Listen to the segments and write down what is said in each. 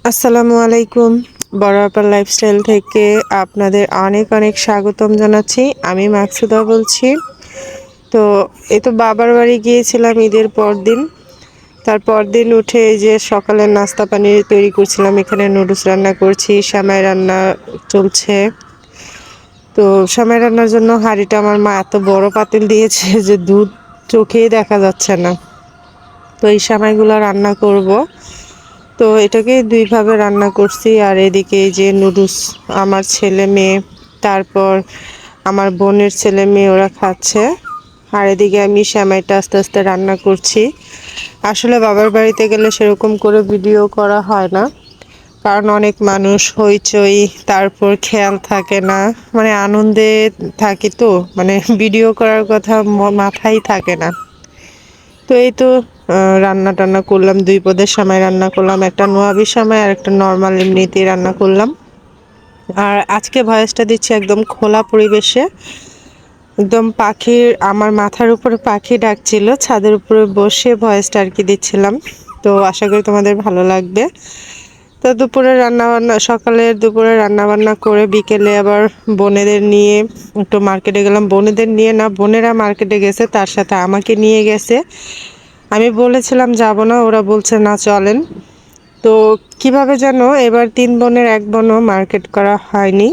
আসসালামু আলাইকুম। বড়আপার লাইফস্টাইল থেকে আপনাদের অনেক অনেক স্বাগতম জানাচ্ছি। আমি মাকসুদা বলছি। তো এই তো বাবার বাড়ি গিয়েছিলাম ঈদের পরদিন। তার পরদিন উঠে এই যে সকালের নাস্তা পানি তৈরি করছিলাম। এখানে নুডলস রান্না করছি, সেমাই রান্না চলছে। তো সেমাই রান্নার জন্য হাঁড়িটা আমার মা এত বড় পাতিল দিয়েছে যে দুধ চোখেই দেখা যাচ্ছে না। তো এই সেমাইগুলো রান্না করব। তো এটাকে দুইভাবে রান্না করছি। আর এদিকে এই যে নুডলস আমার ছেলে মেয়ে, তারপর আমার বোনের ছেলে মেয়ে ওরা খাচ্ছে। আর এদিকে আমি সেমাইটা আস্তে আস্তে রান্না করছি। আসলে বাবার বাড়িতে গেলে সেরকম করে ভিডিও করা হয় না, কারণ অনেক মানুষ, হইচই, তারপর খেয়াল থাকে না, মানে আনন্দে থাকি তো, মানে ভিডিও করার কথা মাথায় থাকে না। তো এই তো রান্না টান্না করলাম, দুই পদের সেমাই রান্না করলাম, একটা নোয়াবি সেমাই আর একটা নর্মাল এমনিতেই রান্না করলাম। আর আজকে ভয়েসটা দিচ্ছি একদম খোলা পরিবেশে, একদম পাখির, আমার মাথার উপরে পাখি ডাকছিল, ছাদের উপরে বসে ভয়েসটা আর কি দিচ্ছিলাম। তো আশা করি তোমাদের ভালো লাগবে। তো দুপুরে রান্নাবান্না, সকালে দুপুরে রান্নাবান্না করে বিকেলে আবার বোনেদের নিয়ে একটু মার্কেটে গেলাম। বোনেদের নিয়ে না, বোনেরা মার্কেটে গেছে, তার সাথে আমাকে নিয়ে গেছে। আমি বলেছিলাম যাব না, ওরা বলছে না চলেন। তো কিভাবে যেন এবার তিন বোনের এক বোনও মার্কেট করা হয়নি।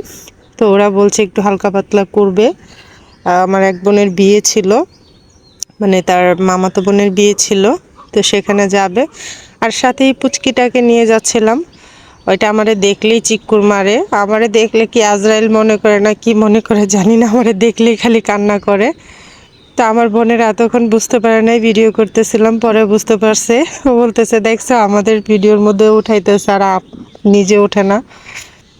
তো ওরা বলছে একটু হালকা পাতলা করবে। আমার এক বোনের বিয়ে ছিল, মানে তার মামাতো বোনের বিয়ে ছিল, তো সেখানে যাবে। আর সাথেই পুচকিটাকে নিয়ে যাচ্ছিলাম। ওইটা আমারে দেখলেই চিক্কুর মারে, আমারে দেখলে কি আজরাইল মনে করে না কি মনে করে জানি না, আমারে দেখলেই খালি কান্না করে। তো আমার বোনের এতক্ষণ বুঝতে পারে নাই ভিডিও করতেছিলাম, পরে বুঝতে পারছে। ও বলতেছে দেখছো আমাদের ভিডিওর মধ্যে উঠাইতেছে আর নিজে ওঠে না।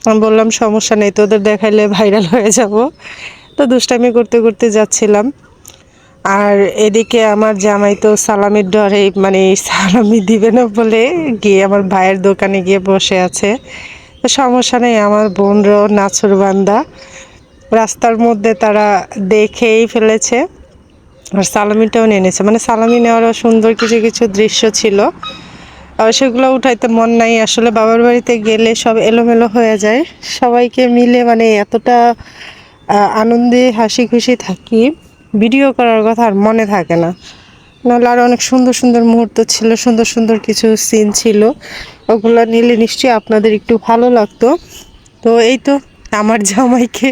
আমি বললাম সমস্যা নেই, তোদের দেখাইলে ভাইরাল হয়ে যাব। তো দুষ্টামি করতে করতে যাচ্ছিলাম। আর এদিকে আমার জামাই তো সালামির ডরে, মানে সালামি দিবে না বলে গিয়ে আমার ভাইয়ের দোকানে গিয়ে বসে আছে। তো সমস্যা নেই, আমার বোনরাও নাছোড়বান্দা, রাস্তার মধ্যে তারা দেখেই ফেলেছে। আর সালামিটাও নিয়ে নিয়েছে, মানে সালামি নেওয়ারও সুন্দর কিছু কিছু দৃশ্য ছিল। সেগুলো উঠাইতে মন নাই, আসলে বাবার বাড়িতে গেলে সব এলোমেলো হয়ে যায়। সবাইকে মিলে মানে এতটা আনন্দে হাসি খুশি থাকি, ভিডিও করার কথা আর মনে থাকে না। নাহলে আর অনেক সুন্দর সুন্দর মুহূর্ত ছিল, সুন্দর সুন্দর কিছু সিন ছিল, ওগুলো নিলে নিশ্চয়ই আপনাদের একটু ভালো লাগতো। তো এই তো আমার জামাইকে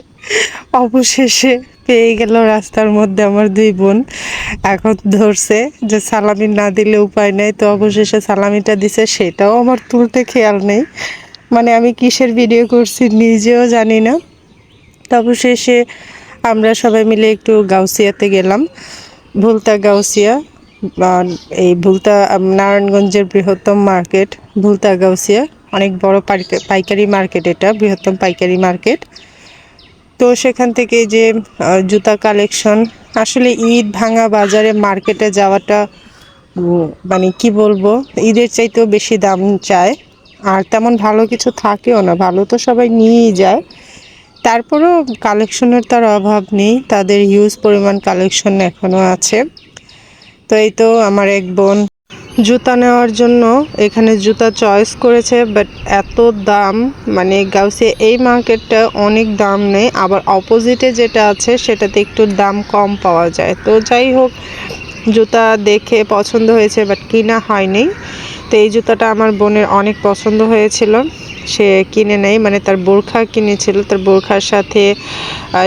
অবশেষে পেয়ে গেল রাস্তার মধ্যে আমার দুই বোন। এখন ধরছে যে সালামি না দিলে উপায় নেই, তো অবশেষে সালামিটা দিছে, সেটাও আমার তুলতে খেয়াল নেই। মানে আমি কিসের ভিডিও করছি নিজেও জানি না। তো অবশেষে আমরা সবাই মিলে একটু গাউসিয়াতে গেলাম, ভুলতা গাউসিয়া। আর এই ভুলতা নারায়ণগঞ্জের বৃহত্তম মার্কেট ভুলতা গাউসিয়া, অনেক বড় পাইকারি মার্কেট, এটা বৃহত্তম পাইকারি মার্কেট। তো সেখান থেকে যে জুতা কালেকশন, আসলে ঈদ ভাঙা বাজারে মার্কেটে যাওয়াটা মানে কি বলবো, ঈদের চাইতেও বেশি দাম চায়। আর তেমন ভালো কিছু থাকেও না, ভালো তো সবাই নিয়েই যায়, তারপরেও কালেকশনের তার অভাব নেই, তাদের হিউজ পরিমাণ কালেকশন এখনও আছে। তো এই তো আমার এক বোন জুতা নেওয়ার জন্য এখানে জুতা চয়েস করেছে, বাট এত দাম, মানে গাউসিয়া এই মার্কেটটা অনেক দাম নেই, আবার অপোজিটে যেটা আছে সেটাতে একটু দাম কম পাওয়া যায়। তো যাই হোক, জুতা দেখে পছন্দ হয়েছে বাট কিনা হয়নি। তো এই জুতাটা আমার বোনের অনেক পছন্দ হয়েছিল, সে কিনে নেয়, মানে তার বোরখা কিনেছিল, তার বোরখার সাথে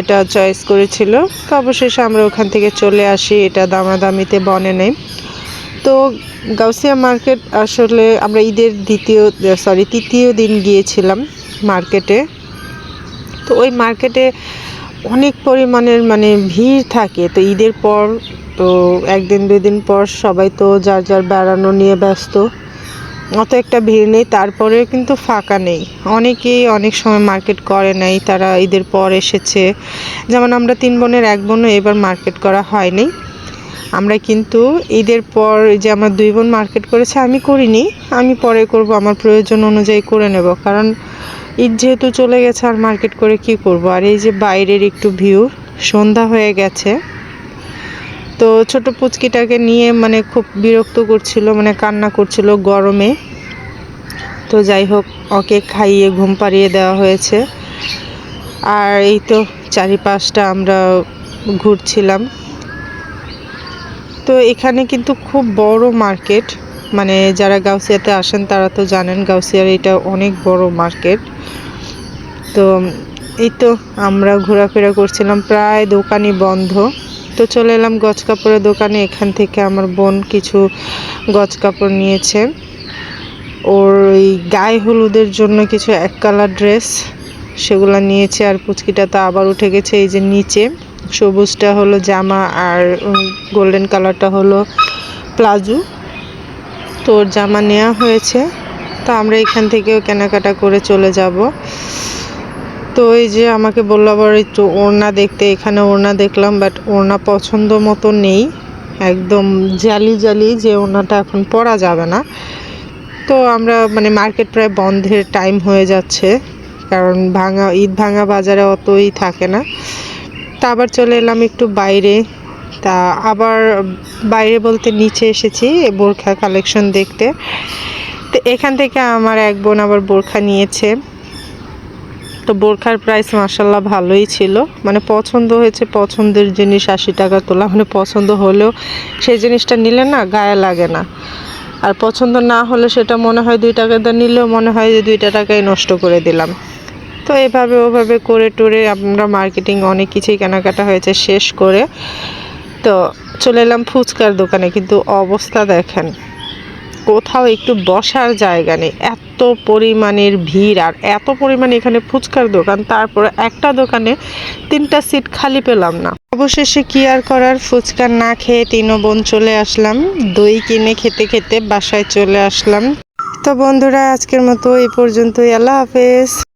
এটা চয়েস করেছিল। তো অবশেষে আমরা ওখান থেকে চলে আসি, এটা দামাদামিতে বনে নেই। তো গাউসিয়া মার্কেট আসলে আমরা ঈদের তৃতীয় দিন গিয়েছিলাম মার্কেটে। তো ওই মার্কেটে অনেক পরিমাণের মানে ভিড় থাকে। তো ঈদের পর তো একদিন দুই দিন পর সবাই তো যার যার বেড়ানো নিয়ে ব্যস্ত, অত একটা ভিড় নেই, তারপরেও কিন্তু ফাঁকা নেই। অনেকেই অনেক সময় মার্কেট করে নাই, তারা ঈদের পর এসেছে। যেমন আমরা তিন বোনের এক বোনও এবার মার্কেট করা হয়নি। আমরা কিন্তু ঈদের পর যে আমার দুই বোন মার্কেট করেছে, আমি করিনি, আমি পরে করব, আমার প্রয়োজন অনুযায়ী করে নেব, কারণ ঈদ যেহেতু চলে গেছে আর মার্কেট করে কি করব। আর এই যে বাইরের একটু ভিউ, সন্ধ্যা হয়ে গেছে। তো ছোট পুচকিটাকে নিয়ে মানে খুব বিরক্ত করছিল, মানে কান্না করছিল গরমে। তো যাই হোক, ওকে খাইয়ে ঘুম পাড়িয়ে দেওয়া হয়েছে। আর এই তো চারিপাশটা আমরা ঘুরছিলাম। তো এখানে কিন্তু খুব বড় মার্কেট, মানে যারা গাউসিয়াতে আসেন তারা তো জানেন গাউসিয়ার এটা অনেক বড় মার্কেট। তো এই তো আমরা ঘোরাফেরা করছিলাম, প্রায় দোকানই বন্ধ। তো চলে এলাম গজ কাপড়ের দোকানে। এখান থেকে আমার বোন কিছু গজ কাপড় নিয়েছে, ওর ওই গায়ে হলুদের জন্য কিছু এক কালার ড্রেস সেগুলো নিয়েছে। আর পুচকিটা তো আবার উঠে গেছে, এই যে নিচে সবুজটা হলো জামা আর গোল্ডেন কালারটা হলো প্লাজো। তো ওর জামা নেওয়া হয়েছে। তো আমরা এখান থেকেও কেনাকাটা করে চলে যাব। তো এই যে আমাকে বললো আবার একটু ওড়না দেখতে, এখানে ওড়না দেখলাম, বাট ওড়না পছন্দ মতো নেই, একদম জালি জালি, যে ওড়নাটা এখন পরা যাবে না। তো আমরা মানে মার্কেট প্রায় বন্ধের টাইম হয়ে যাচ্ছে, কারণ ঈদ ভাঙা বাজারে অতই থাকে না। তা আবার চলে এলাম একটু বাইরে। তা আবার বাইরে বলতে নিচে এসেছি বোরখা কালেকশন দেখতে। তো এখান থেকে আমার এক বোন আবার বোরখা নিয়েছে। তো বোরখার প্রাইস মাশাল্লাহ ভালোই ছিল, মানে পছন্দ হয়েছে, পছন্দের জিনিস 80 টাকা তোলা, মানে পছন্দ হলেও সেই জিনিসটা নিলে না গায়ে লাগে না, আর পছন্দ না হলে সেটা মনে হয় 2 টাকা দিয়ে নিলেও মনে হয় যে 2 টাকাই নষ্ট করে দিলাম। তো এভাবে ওভাবে করে টোরে আমরা মার্কেটিং অনেক কিছুই কেনাকাটা হয়েছে শেষ করে তো চলে এলাম ফুচকার দোকানে। কিন্তু অবস্থা দেখেন, কোথাও একটু বসার জায়গা নেই, এত পরিমাণের ভিড়, আর এত পরিমাণে এখানে ফুচকার দোকান, তারপরে একটা দোকানে 3টা সিট খালি পেলাম না। অবশেষে কি আর করার, ফুচকা না খেয়ে 3 বোন চলে আসলাম, দই কিনে খেতে খেতে বাসায় চলে আসলাম। তো বন্ধুরা, আজকের মতো এই পর্যন্তই। আল্লাহ হাফেজ।